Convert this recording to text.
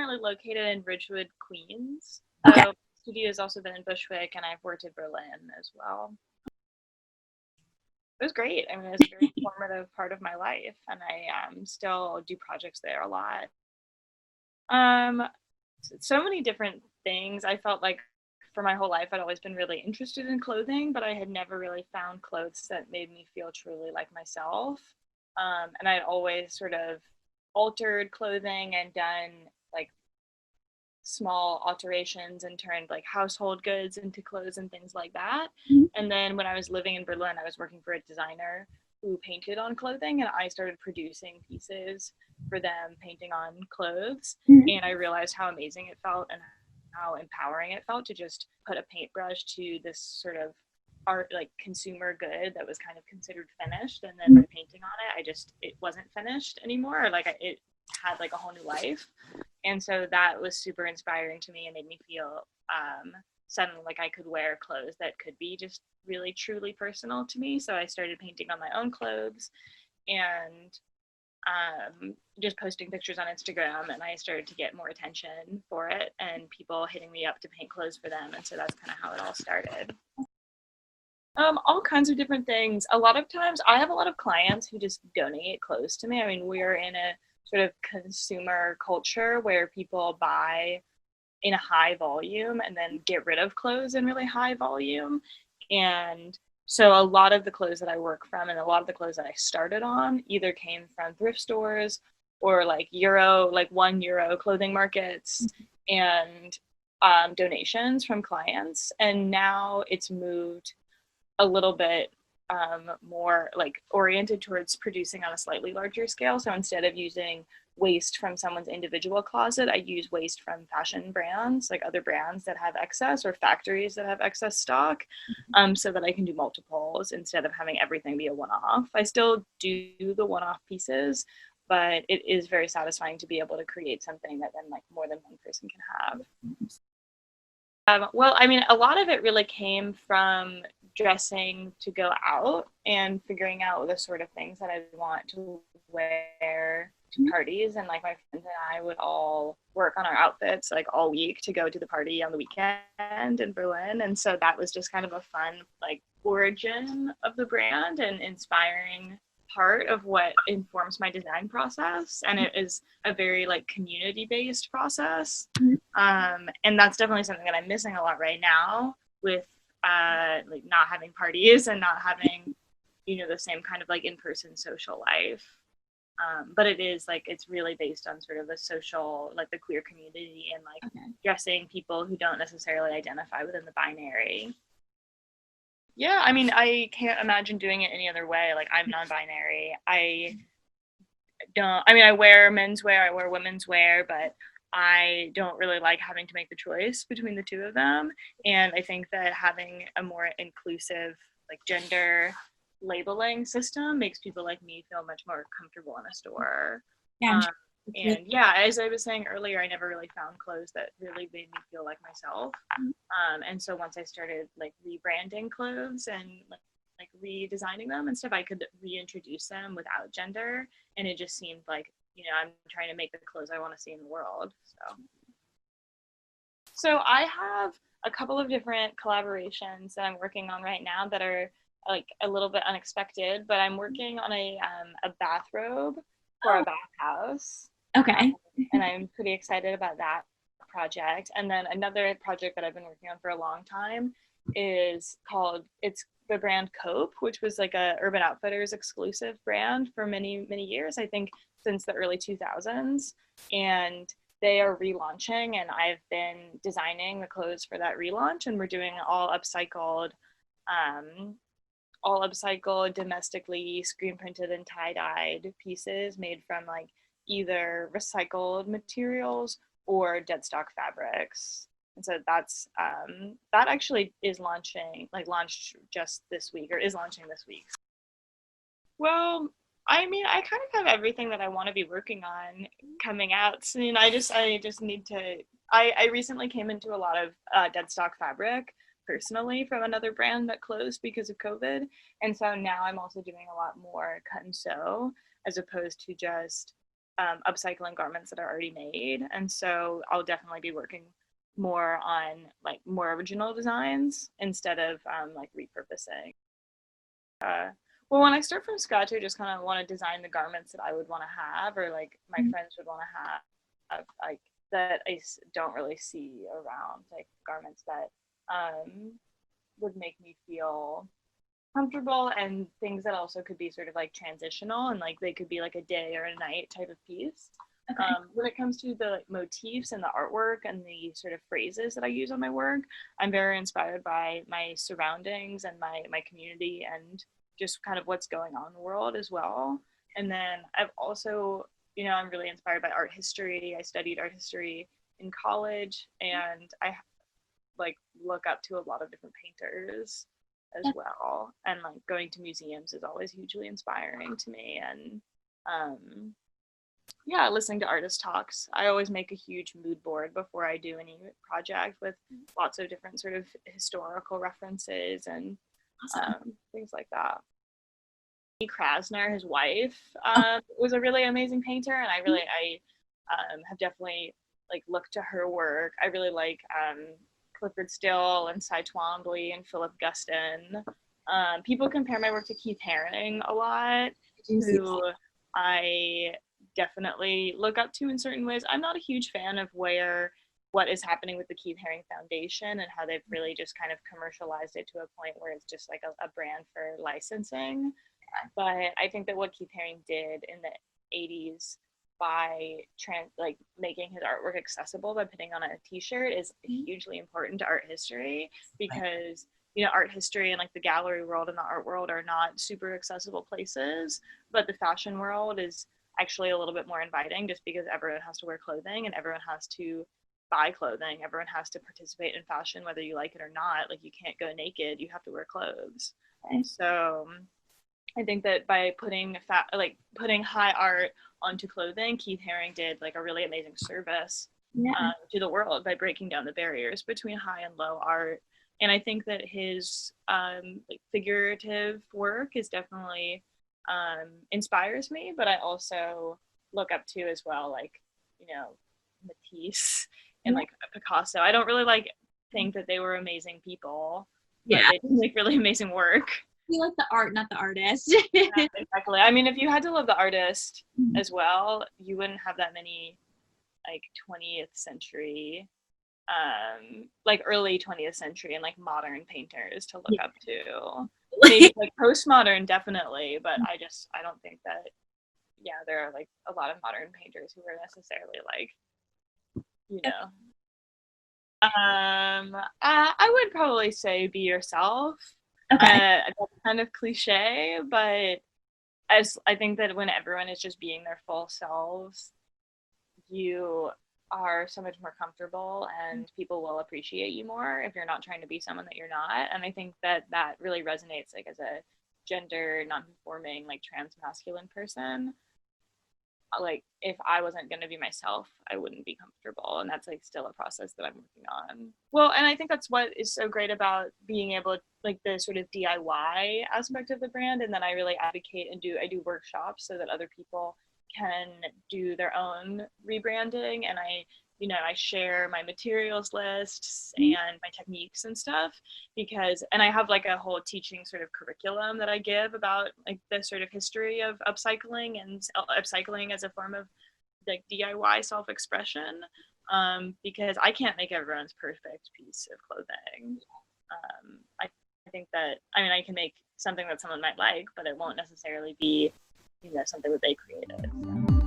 currently located in Ridgewood, Queens. Okay. So studio has also been in Bushwick, and I've worked in Berlin as well. It was great. I mean, it was a very formative part of my life, and I still do projects there a lot. Um, so many different things. I felt like for my whole life I'd always been really interested in clothing, but I had never really found clothes that made me feel truly like myself. And I'd always sort of altered clothing and done like small alterations and turned like household goods into clothes and things like that. And then when I was living in Berlin, I was working for a designer who painted on clothing, and I started producing pieces for them, painting on clothes. And I realized how amazing it felt and how empowering it felt to just put a paintbrush to this sort of art, like consumer good that was kind of considered finished, and then by painting on it, it wasn't finished anymore. Like it had like a whole new life. And so that was super inspiring to me and made me feel suddenly like I could wear clothes that could be just really truly personal to me. So I started painting on my own clothes and just posting pictures on Instagram, and I started to get more attention for it and people hitting me up to paint clothes for them. And so that's kind of how it all started. All kinds of different things. A lot of times I have a lot of clients who just donate clothes to me. I mean, we're in a sort of consumer culture where people buy in a high volume and then get rid of clothes in really high volume. And so a lot of the clothes that I work from and a lot of the clothes that I started on either came from thrift stores or like €1 clothing markets and donations from clients. And now it's moved a little bit more like oriented towards producing on a slightly larger scale. So instead of using waste from someone's individual closet, I use waste from fashion brands, like other brands that have excess or factories that have excess stock, so that I can do multiples instead of having everything be a one-off. I still do the one-off pieces, but it is very satisfying to be able to create something that then like more than one person can have. Well, I mean, a lot of it really came from dressing to go out and figuring out the sort of things that I want to wear to parties. And like my friends and I would all work on our outfits like all week to go to the party on the weekend in Berlin. And so that was just kind of a fun like origin of the brand and inspiring part of what informs my design process. And it is a very like community based process. And that's definitely something that I'm missing a lot right now with like not having parties and not having, the same kind of like in-person social life. But it is like, it's really based on sort of the social, like the queer community and like dressing people who don't necessarily identify within the binary. Yeah, I mean, I can't imagine doing it any other way. Like, I'm non-binary. I wear men's wear, I wear women's wear, but I don't really like having to make the choice between the two of them. And I think that having a more inclusive, like, gender labeling system makes people like me feel much more comfortable in a store. Yeah. And yeah, as I was saying earlier, I never really found clothes that really made me feel like myself. And so once I started like rebranding clothes and like redesigning them and stuff, I could reintroduce them without gender. And it just seemed like, I'm trying to make the clothes I want to see in the world. So I have a couple of different collaborations that I'm working on right now that are like a little bit unexpected, but I'm working on a bathrobe for a bathhouse. Okay. And I'm pretty excited about that project. And then another project that I've been working on for a long time it's the brand Cope, which was like a Urban Outfitters exclusive brand for many, many years, I think since the early 2000s. And they are relaunching, and I've been designing the clothes for that relaunch, and we're doing all upcycled, domestically screen printed and tie-dyed pieces made from like either recycled materials or dead stock fabrics. And so that actually is launched just this week, or is launching this week. Well, I mean, I kind of have everything that I want to be working on coming out soon. I just need to. I recently came into a lot of dead stock fabric personally from another brand that closed because of COVID, and so now I'm also doing a lot more cut and sew as opposed to just upcycling garments that are already made. And so I'll definitely be working more on like more original designs instead of like repurposing. Well, when I start from scratch, I just kind of want to design the garments that I would want to have, or like my friends would want to have, like that don't really see around, like garments that would make me feel comfortable, and things that also could be sort of like transitional, and like they could be like a day or a night type of piece. Okay. When it comes to the like, motifs and the artwork and the sort of phrases that I use on my work, I'm very inspired by my surroundings and my community and just kind of what's going on in the world as well. And then I've also, I'm really inspired by art history. I studied art history in college, and I like look up to a lot of different painters as well. And like going to museums is always hugely inspiring to me. And yeah, listening to artist talks. I always make a huge mood board before I do any project with lots of different sort of historical references and things like that. Krasner, his wife, was a really amazing painter, and I have definitely like looked to her work. I really like Clifford Still and Cy Twombly and Philip Guston. People compare my work to Keith Haring a lot, who I definitely look up to in certain ways. I'm not a huge fan of what is happening with the Keith Haring Foundation and how they've really just kind of commercialized it to a point where it's just like a brand for licensing. But I think that what Keith Haring did in the 80s by making his artwork accessible by putting on a t-shirt is hugely important to art history, because art history and like the gallery world and the art world are not super accessible places, but the fashion world is actually a little bit more inviting, just because everyone has to wear clothing and everyone has to buy clothing, everyone has to participate in fashion whether you like it or not. Like you can't go naked, you have to wear clothes. And so I think that by putting high art onto clothing, Keith Haring did like a really amazing service to the world by breaking down the barriers between high and low art. And I think that his like figurative work is definitely inspires me, but I also look up to as well, like Matisse and like Picasso. I don't really think that they were amazing people, but they did like really amazing work. You like the art, not the artist. Yeah, exactly. I mean, if you had to love the artist as well, you wouldn't have that many like 20th century, like early 20th century and like modern painters to look up to. Maybe like postmodern, definitely, but I don't think that, there are like a lot of modern painters who are necessarily like, I would probably say be yourself. Okay. That's kind of cliche, but I think that when everyone is just being their full selves, you are so much more comfortable and people will appreciate you more if you're not trying to be someone that you're not. And I think that really resonates like as a gender non-conforming, like trans masculine person. Like if I wasn't going to be myself, I wouldn't be comfortable, and that's like still a process that I'm working on. Well, and I think that's what is so great about being able, like the sort of DIY aspect of the brand, and then I really advocate and I do workshops so that other people can do their own rebranding, and I share my materials lists and my techniques and stuff, and I have like a whole teaching sort of curriculum that I give about like the sort of history of upcycling and upcycling as a form of like DIY self-expression, because I can't make everyone's perfect piece of clothing. I think that, I can make something that someone might like, but it won't necessarily be, something that they created.